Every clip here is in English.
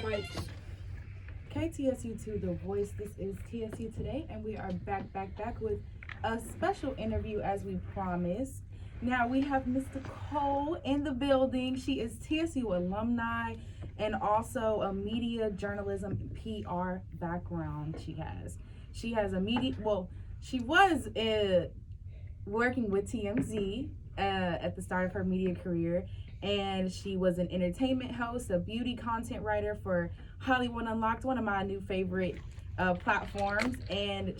mic. KTSU2 The Voice. This is TSU Today, and we are back with a special interview as we promised. Now we have Miss Nicole in the building. She is TSU alumni and also a media journalism and PR background. She has a media. Well, she was working with TMZ at the start of her media career, and she was an entertainment host, a beauty content writer for Hollywood Unlocked, one of my new favorite platforms, and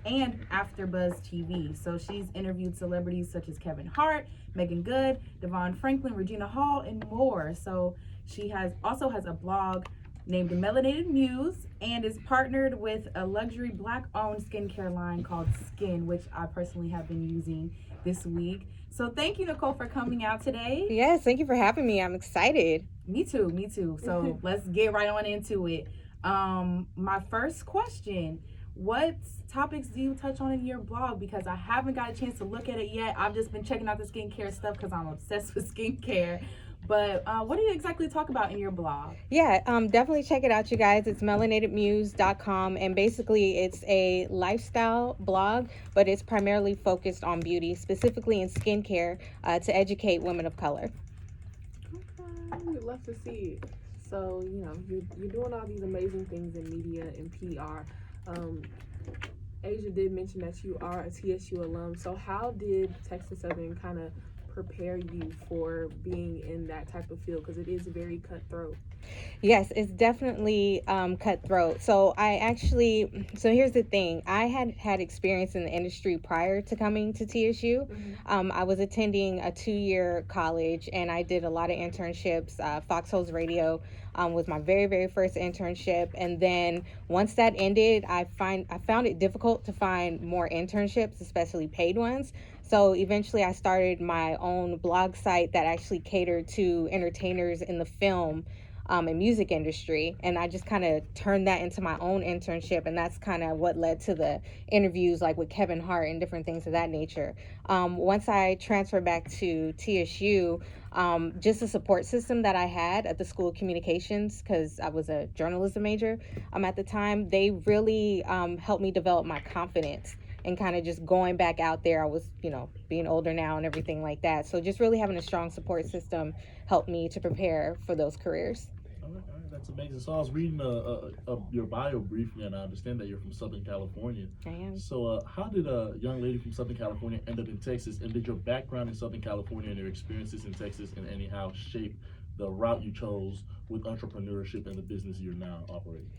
AfterBuzz TV. So she's interviewed celebrities such as Kevin Hart, Megan Good, Devon Franklin, Regina Hall, and more. So she also has a blog named the Melanated Muse and is partnered with a luxury Black-owned skincare line called Skin, which I personally have been using this week. So thank you, Nicole, for coming out today. Yes, thank you for having me. I'm excited. Me too. So let's get right on into it. My first question, what topics do you touch on in your blog? Because I haven't got a chance to look at it yet. I've just been checking out the skincare stuff because I'm obsessed with skincare. But what do you exactly talk about in your blog? Yeah, definitely check it out, you guys. It's melynatedmuse.com, and basically it's a lifestyle blog, but it's primarily focused on beauty, specifically in skincare, to educate women of color. Okay, we'd love to see it. So, you're doing all these amazing things in media and PR. Asia did mention that you are a TSU alum. So how did Texas Southern kind of prepare you for being in that type of field, because it is very cutthroat? Yes, it's definitely cutthroat. So here's the thing. I had experience in the industry prior to coming to TSU. I was attending a 2-year college, and I did a lot of internships. Foxholes Radio was my very, very first internship. And then once that ended, I found it difficult to find more internships, especially paid ones. So eventually I started my own blog site that actually catered to entertainers in the film and music industry, and I just kind of turned that into my own internship, and that's kind of what led to the interviews like with Kevin Hart and different things of that nature. Once I transferred back to TSU, just the support system that I had at the School of Communications, because I was a journalism major at the time, they really helped me develop my confidence and kind of just going back out there. I was, being older now and everything like that. So just really having a strong support system helped me to prepare for those careers. All right, that's amazing. So I was reading your bio briefly, and I understand that you're from Southern California. I am. So how did a young lady from Southern California end up in Texas, and did your background in Southern California and your experiences in Texas in any how shape the route you chose with entrepreneurship and the business you're now operating?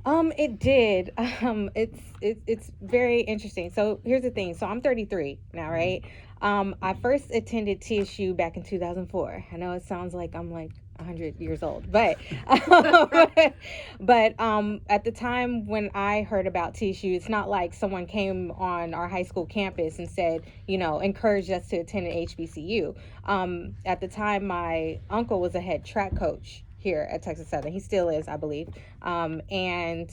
It did. It's very interesting. So here's the thing. So I'm 33 now, right? I first attended TSU back in 2004. I know it sounds like I'm like 100 years old, but at the time when I heard about TSU, it's not like someone came on our high school campus and said, encouraged us to attend an HBCU. At the time, my uncle was a head track coach here at Texas Southern. He still is, I believe. And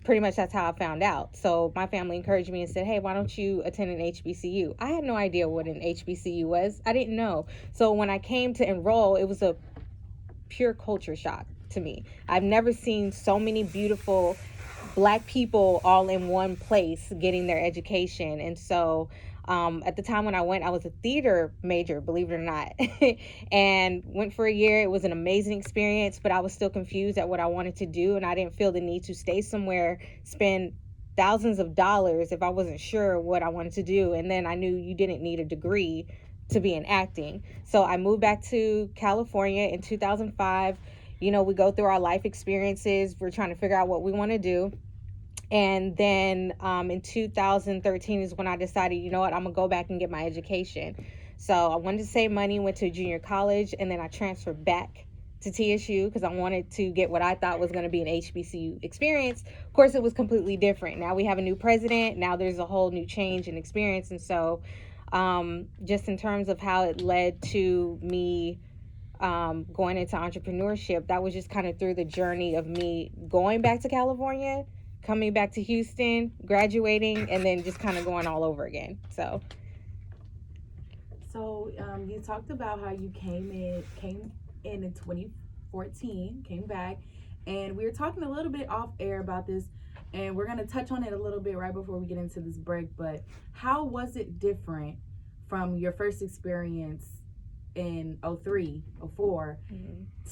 pretty much that's how I found out. So my family encouraged me and said, hey, why don't you attend an HBCU? I had no idea what an HBCU was. I didn't know. So when I came to enroll, it was a pure culture shock to me. I've never seen so many beautiful Black people all in one place getting their education. And so at the time when I went, I was a theater major, believe it or not, and went for a year. It was an amazing experience, but I was still confused at what I wanted to do, and I didn't feel the need to stay somewhere, spend thousands of dollars if I wasn't sure what I wanted to do. And then I knew you didn't need a degree to be in acting. So I moved back to California in 2005. We go through our life experiences. We're trying to figure out what we want to do. And then in 2013 is when I decided, I'm going to go back and get my education. So I wanted to save money, went to junior college, and then I transferred back to TSU because I wanted to get what I thought was going to be an HBCU experience. Of course, it was completely different. Now we have a new president. Now there's a whole new change in experience. And so just in terms of how it led to me going into entrepreneurship, that was just kind of through the journey of me going back to California, coming back to Houston, graduating, and then just kind of going all over again. So you talked about how you came in 2014, came back, And we were talking a little bit off air about this, and we're going to touch on it a little bit right before we get into this break. But how was it different from your first experience in 03, 04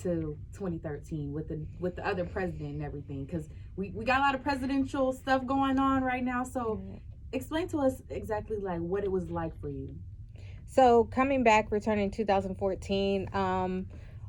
to 2013 with the other president and everything? Because we got a lot of presidential stuff going on right now. So explain to us exactly like what it was like for you. So coming back, returning in 2014,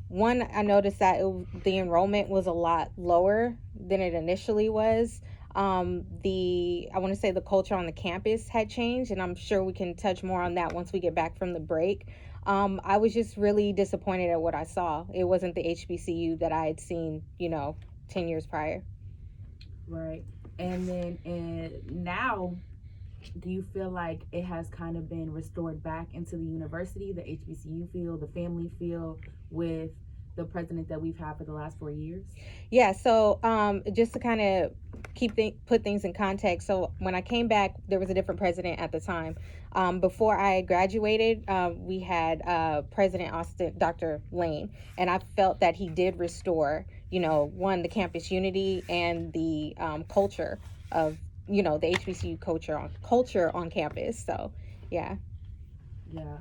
one, I noticed that the enrollment was a lot lower than it initially was. I want to say the culture on the campus had changed, and I'm sure we can touch more on that once we get back from the break. I was just really disappointed at what I saw. It wasn't the HBCU that I had seen, 10 years prior. Right. And then now, do you feel like it has kind of been restored back into the university, the HBCU feel, the family feel with the president that we've had for the last 4 years? Yeah, so just to kind of put things in context, so when I came back, there was a different president at the time. Before I graduated, we had President Austin, Dr. Lane, and I felt that he did restore, the campus unity and the culture of, the HBCU culture on campus. So, yeah. Yeah,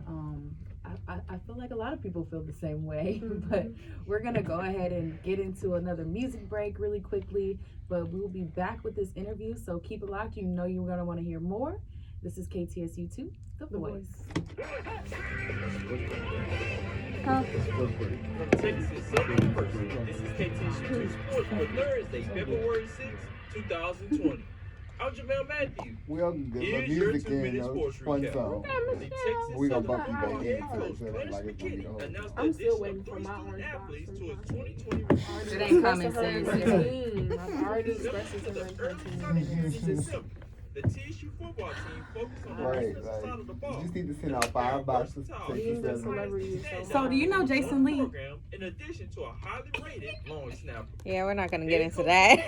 I feel like a lot of people feel the same way, but we're going to go ahead and get into another music break really quickly, but we'll be back with this interview, so keep it locked. You know you're going to want to hear more. This is KTSU2, The Voice. From Texas Southern University, this is KTSU2 Sports for Thursday, February 6, 2020. I'm Jamel Matthew. We all can get Here's the your music 2-minute in, sports one recap. song. The Texas We gonna Southern bump you back University in, head so coach it's Clarence like it's gonna be McKinney the whole announced the I'm still addition waiting of for three my student orange box athletes from to a my 2020 It ain't coming, sis. I've already expressed it to her in 13 minutes. The TSU football team focused on the Right, defensive side of the ball. you just need to send out 5 boxes to He's Texas the Southern. celebrity. So do you know Jason Lee? Program, in addition to a highly rated long snapper. Yeah, we're not going to get into that.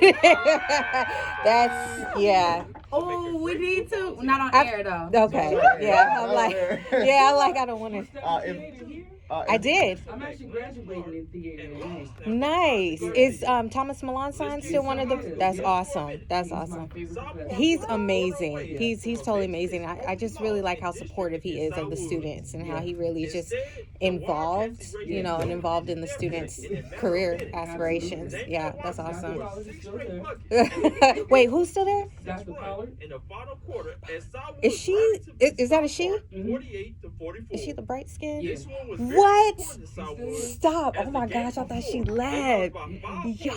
That's, yeah. Oh, we need to. Not on air, though. Okay. Yeah, I'm like, I don't want to. I did. I'm actually graduating in theater. Nice. Is Thomas Melanson still one of the? That's awesome. That's awesome. He's amazing. He's totally amazing. I just really like how supportive he is of the students and how he really is just involved, and involved in the students' career aspirations. Yeah, that's awesome. Wait, who's still there? Dr. Pollard. Is she? Is that a she? 48 to 44. Is she the bright skin? Yes. What? Stop. Oh my gosh, I thought she left. Yo,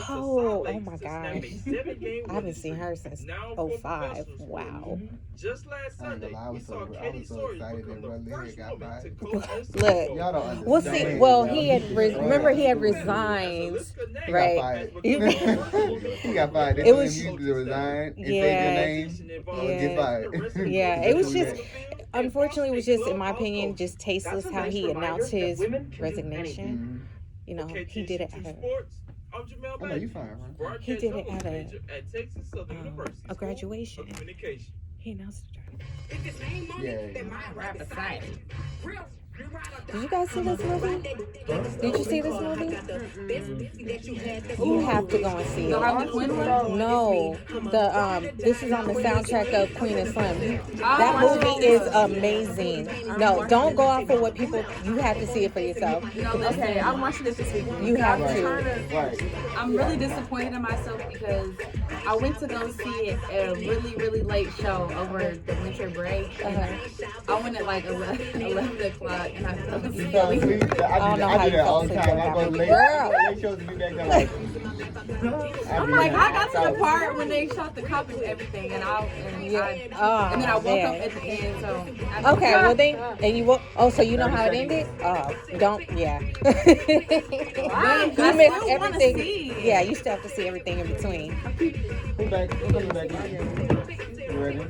oh my gosh. I haven't seen her since 05. Wow. Just last Sunday, I was so excited that Brother Lyric got fired. Look. Y'all don't understand. Well, see, well, he had, remember he had resigned, right? He got fired. They It told was- him you to resign and say Yeah. your name or get fired. Yeah, it was just, unfortunately, it was just, in my opinion, just tasteless how he announced his resignation. You know, he did it at Oh, no, you fine, right? He did it at a graduation. He announced it. Yeah. Did you guys see this movie? Did you see this movie? You have to go and see The it. Harley Quinn one? No, this is on the soundtrack of Queen and Slim. That movie is amazing. No, don't go off for what people. You have to see it for yourself. Okay, I'm watching it this weekend. You have Right. to. Right. I'm really disappointed in myself because I went to go see it at a really, really late show over the winter break. I went at like 11 o'clock and I fell You asleep. fell asleep? I don't know how I do you that fell all the asleep time. during I go that late. Girl. Late shows to be back there like. I'm like, I got to the part when they shot the cop and everything, and and then I woke up at the end. So Okay, well then, and you will. Oh, so you know how it ended? Don't. Yeah. I You missed still wanna everything. see. Yeah, you still have to see everything in between. We're back. We're coming back in. You ready?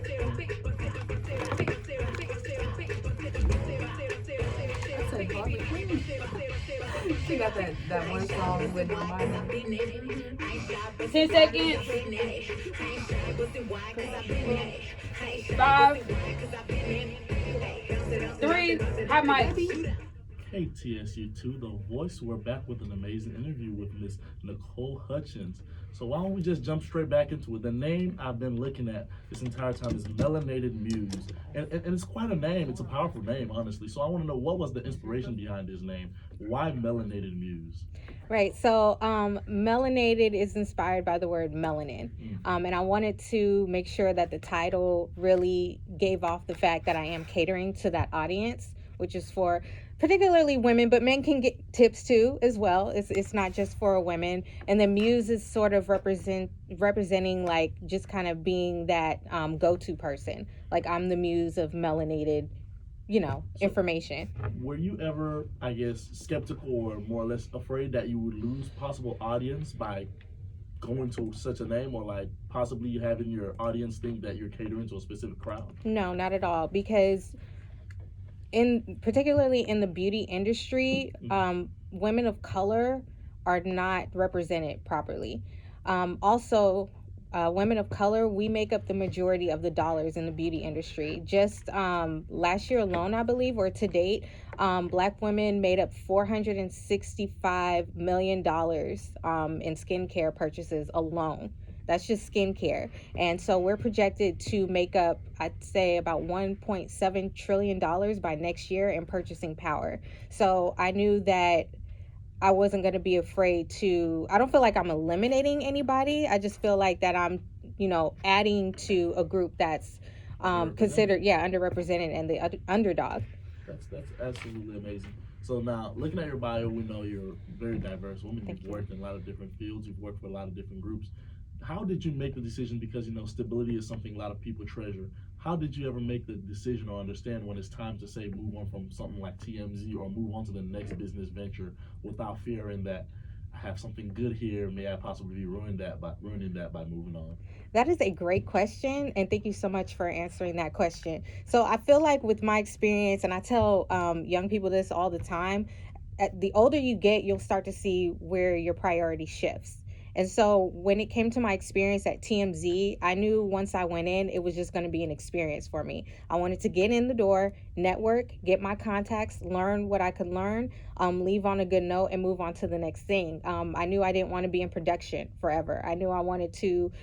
She got that one song with my 10 seconds. 5, 3, hot mic. Okay, TSU2, The Voice. We're back with an amazing interview with Miss Nicole Hutchins. So why don't we just jump straight back into it? The name I've been looking at this entire time is Melanated Muse. And it's quite a name. It's a powerful name, honestly. So I want to know, what was the inspiration behind this name? Why Melanated Muse? Right. So, melanated is inspired by the word melanin. And I wanted to make sure that the title really gave off the fact that I am catering to that audience, which is for particularly women, but men can get tips too as well. It's not just for women. And the muse is sort of representing like just kind of being that go-to person. Like I'm the muse of melanated, information. Were you ever, I guess, skeptical or more or less afraid that you would lose possible audience by going to such a name, or like possibly having your audience think that you're catering to a specific crowd? No, not at all, because particularly in the beauty industry, women of color are not represented properly. Also, women of color, we make up the majority of the dollars in the beauty industry. Just last year alone, I believe, or to date, Black women made up $465 million in skincare purchases alone. That's just skincare. And so we're projected to make up, I'd say, about $1.7 trillion by next year in purchasing power. So I knew that I wasn't going to be afraid to, I don't feel like I'm eliminating anybody. I just feel like that I'm, adding to a group that's considered, underrepresented and the underdog. That's absolutely amazing. So now, looking at your bio, we know you're a very diverse woman. You've worked in a lot of different fields. You've worked for a lot of different groups. How did you make the decision? Because, stability is something a lot of people treasure. How did you ever make the decision or understand when it's time to say move on from something like TMZ or move on to the next business venture without fearing that I have something good here, may I possibly be ruining that by moving on? That is a great question, and thank you so much for answering that question. So I feel like with my experience, and I tell young people this all the time, the older you get, you'll start to see where your priority shifts. And so when it came to my experience at TMZ, I knew once I went in, it was just going to be an experience for me. I wanted to get in the door, network, get my contacts, learn what I could learn, leave on a good note, and move on to the next thing. I knew I didn't want to be in production forever. I knew I wanted to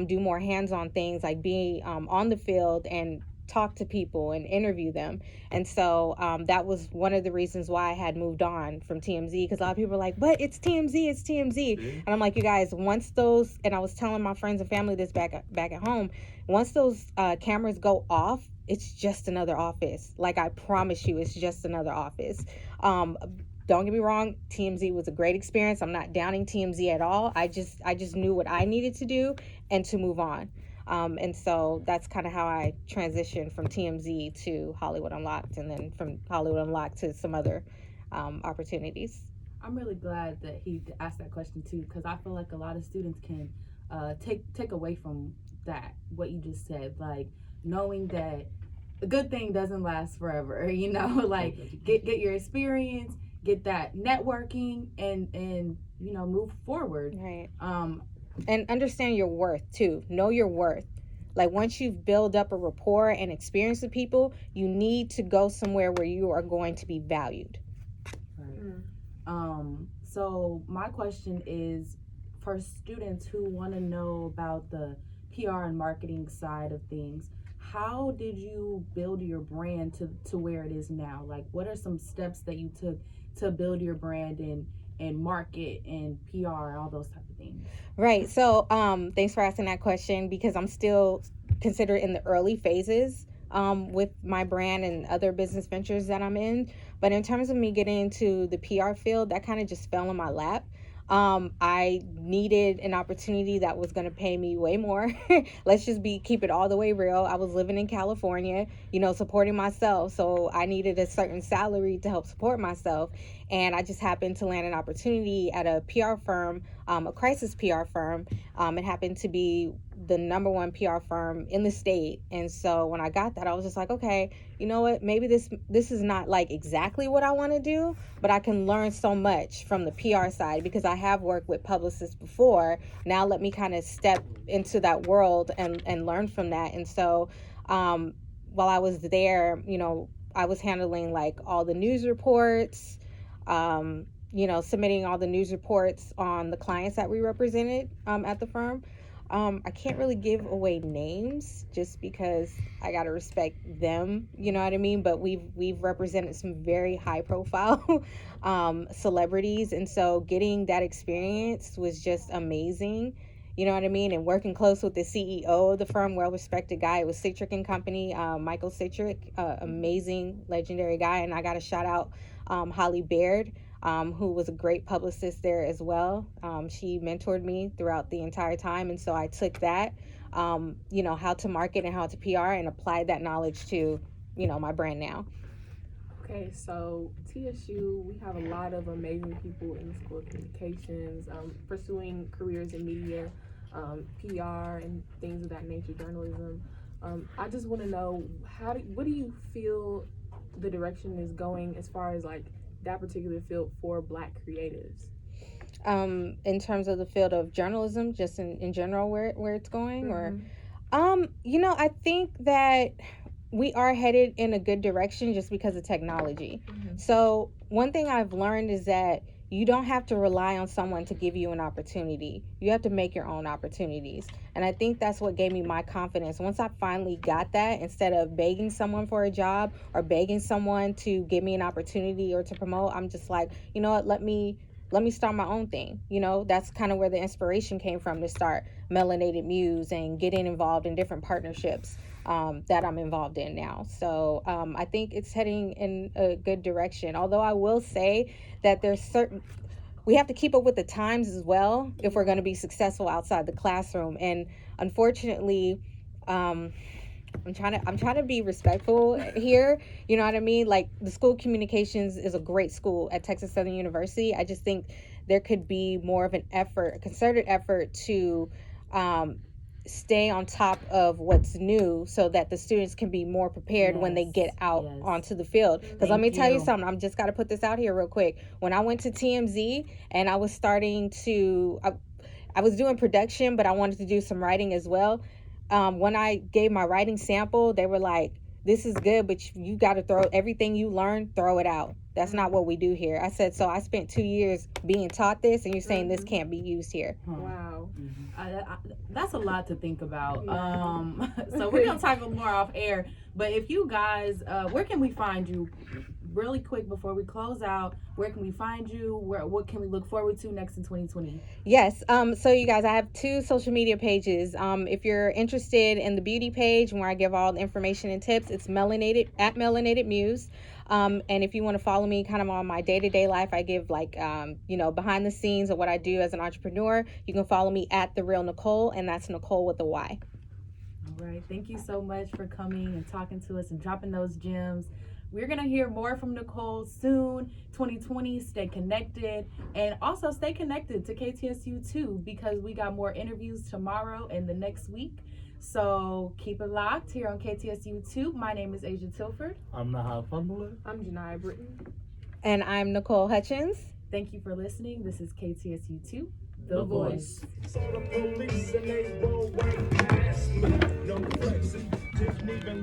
do more hands-on things, like be on the field and talk to people and interview them. And so that was one of the reasons why I had moved on from TMZ, because a lot of people are like, but it's TMZ. And I'm like, you guys, once those, and I was telling my friends and family this back at home, once those cameras go off, it's just another office. Like, I promise you, it's just another office. Don't get me wrong, TMZ was a great experience. I'm not downing TMZ at all. I just knew what I needed to do and to move on. And so that's kind of how I transitioned from TMZ to Hollywood Unlocked, and then from Hollywood Unlocked to some other opportunities. I'm really glad that he asked that question too, because I feel like a lot of students can take away from that, what you just said, like knowing that a good thing doesn't last forever, like get your experience, get that networking, and move forward. Right. And understand your worth too. Know your worth. Like, once you've built up a rapport and experience with people, you need to go somewhere where you are going to be valued. Right. So my question is, for students who want to know about the PR and marketing side of things, how did you build your brand to where it is now? Like, what are some steps that you took to build your brand and market and PR, all those type of things? Right. So thanks for asking that question, because I'm still considered in the early phases with my brand and other business ventures that I'm in. But in terms of me getting into the PR field, that kind of just fell in my lap. I needed an opportunity that was going to pay me way more. Let's just keep it all the way real. I was living in California, supporting myself. So I needed a certain salary to help support myself. And I just happened to land an opportunity at a PR firm, a crisis PR firm. It happened to be the number one PR firm in the state. And so when I got that, I was just like, okay, you know what? Maybe this is not like exactly what I want to do, but I can learn so much from the PR side, because I have worked with publicists before. Now let me kind of step into that world and learn from that. And so while I was there, I was handling like all the news reports, Submitting all the news reports on the clients that we represented at the firm. I can't really give away names just because I gotta respect them, you know what I mean? But we've represented some very high profile celebrities, and so getting that experience was just amazing. You know what I mean? And working close with the CEO of the firm, well-respected guy. It was Citric and Company, Michael Citric, amazing, legendary guy. And I got to shout out Holly Baird, who was a great publicist there as well. She mentored me throughout the entire time. And so I took that, how to market and how to PR, and applied that knowledge to, my brand now. Okay, so TSU, we have a lot of amazing people in the School of Communications, pursuing careers in media, PR, and things of that nature, journalism. I just want to know, what do you feel the direction is going as far as like that particular field for Black creatives? In terms of the field of journalism, just in general, where it's going, Mm-hmm. I think that we are headed in a good direction just because of technology. Mm-hmm. So one thing I've learned is that you don't have to rely on someone to give you an opportunity. You have to make your own opportunities. And I think that's what gave me my confidence. Once I finally got that, instead of begging someone for a job or begging someone to give me an opportunity or to promote, I'm just like, you know what, let me start my own thing. That's kind of where the inspiration came from, to start Melynatedmuse and getting involved in different partnerships that I'm involved in now. So I think it's heading in a good direction. Although I will say that we have to keep up with the times as well if we're going to be successful outside the classroom. And unfortunately, I'm trying to be respectful here. You know what I mean? Like, the School of Communications is a great school at Texas Southern University. I just think there could be more of a concerted effort to stay on top of what's new so that the students can be more prepared when they get out onto the field. Because let me tell you something, I'm just got to put this out here real quick. When I went to TMZ and I was I was doing production, but I wanted to do some writing as well. When I gave my writing sample, they were like, this is good, but you got to throw everything you learned, throw it out. That's not what we do here. I said, so I spent 2 years being taught this, and you're saying this can't be used here. Wow. That's a lot to think about. Yeah. So we're going to talk more off air. But if you guys, where can we find you? Really quick before we close out, where can we find you? What can we look forward to next in 2020? Yes. So you guys, I have 2 social media pages. If you're interested in the beauty page where I give all the information and tips, it's melynatedmuse. And if you want to follow me kind of on my day-to-day life, I give behind the scenes of what I do as an entrepreneur. You can follow me at The Real Nicole, and that's Nicole with a Y. All right. Thank you so much for coming and talking to us and dropping those gems. We're going to hear more from Nicole soon. 2020, stay connected. And also stay connected to KTSU too, because we got more interviews tomorrow and the next week. So keep it locked here on KTSU 2. My name is Asia Tilford. I'm Nahal Fumbler. I'm Janiyah Britton. And I'm Nicole Hutchins. Thank you for listening. This is KTSU 2, The Voice. Saw the police and they roll right past me. No question, didn't even